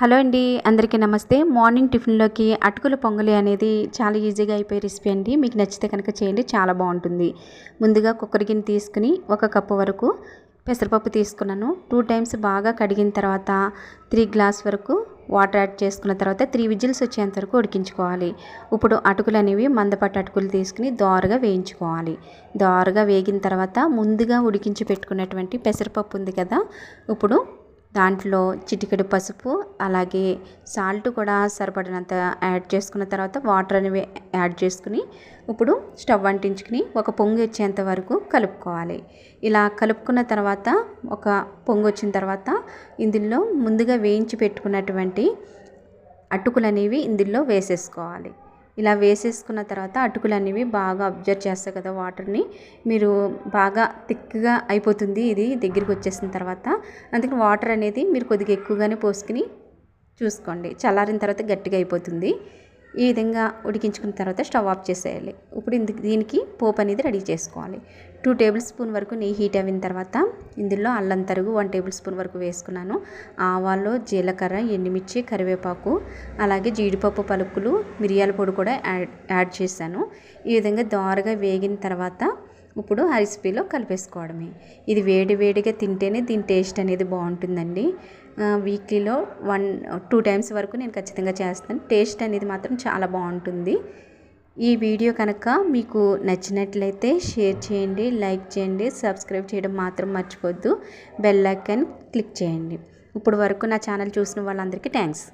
Hello అండి, అందరికీ నమస్తే. మార్నింగ్ టిఫిన్లోకి అటుకుల పొంగలి అనేది చాలా ఈజీగా అయిపోయే రెసిపీ అండి. మీకు నచ్చితే కనుక చేయండి, చాలా బాగుంటుంది. ముందుగా కుక్కర్ గిన్నె తీసుకుని 1 కప్పు వరకు పెసరపప్పు తీసుకున్నాను. 2 టైమ్స్ బాగా కడిగిన తర్వాత 3 గ్లాస్ వరకు వాటర్ యాడ్ చేసుకున్న తర్వాత 3 విజిల్స్ వచ్చేంత వరకు ఉడికించుకోవాలి. ఇప్పుడు అటుకులు అనేవి మందపాటి అటుకులు తీసుకుని దోరగా వేయించుకోవాలి. దోరగా వేగిన తర్వాత ముందుగా ఉడికించి పెట్టుకున్నటువంటి పెసరపప్పు ఉంది కదా, ఇప్పుడు దాంట్లో చిటికెడు పసుపు, అలాగే సాల్ట్ కూడా సరిపడినంత యాడ్ చేసుకున్న తర్వాత వాటర్ అనేవి యాడ్ చేసుకుని ఇప్పుడు స్టవ్ అంటించుకుని ఒక పొంగు వచ్చేంత వరకు కలుపుకోవాలి. ఇలా కలుపుకున్న తర్వాత ఒక పొంగు వచ్చిన తర్వాత ఇందులో ముందుగా వేయించి పెట్టుకున్నటువంటి అటుకులు అనేవి ఇందులో వేసేసుకోవాలి. ఇలా వేసేసుకున్న తర్వాత అటుకులు అనేవి బాగా అబ్జర్వ్ చేస్తాయి కదా వాటర్ని, మీరు బాగా థిక్గా అయిపోతుంది ఇది దగ్గరికి వచ్చేసిన తర్వాత. అందుకని వాటర్ అనేది మీరు కొద్దిగా ఎక్కువగానే పోసుకుని చూసుకోండి. చల్లారిన తర్వాత గట్టిగా అయిపోతుంది. ఈ విధంగా ఉడికించుకున్న తర్వాత స్టవ్ ఆఫ్ చేసేయాలి. ఇప్పుడు దీనికి పోపు అనేది రెడీ చేసుకోవాలి. 2 టేబుల్ స్పూన్ వరకు నెయ్యి హీట్ అయిన తర్వాత ఇందులో అల్లం తరుగు 1 టేబుల్ స్పూన్ వరకు వేసుకున్నాను. ఆవాలు, జీలకర్ర, ఎండుమిర్చి, కరివేపాకు, అలాగే జీడిపప్పు పలుకులు, మిరియాల పొడి కూడా యాడ్ చేశాను. ఈ విధంగా దోరగా వేగిన తర్వాత ఇప్పుడు ఆ రెసిపీలో కలిపేసుకోవడమే. ఇది వేడి వేడిగా తింటేనే దీని టేస్ట్ అనేది బాగుంటుందండి. వీక్లీలో 1-2 టైమ్స్ వరకు నేను ఖచ్చితంగా చేస్తాను. టేస్ట్ అనేది మాత్రం చాలా బాగుంటుంది. ఈ వీడియో కనుక మీకు నచ్చినట్లయితే షేర్ చేయండి, లైక్ చేయండి, సబ్స్క్రైబ్ చేయడం మాత్రం మర్చిపోద్దు. బెల్ ఐకాన్ క్లిక్ చేయండి. ఇప్పుడు వరకు నా ఛానల్ చూసిన వాళ్ళందరికీ థ్యాంక్స్.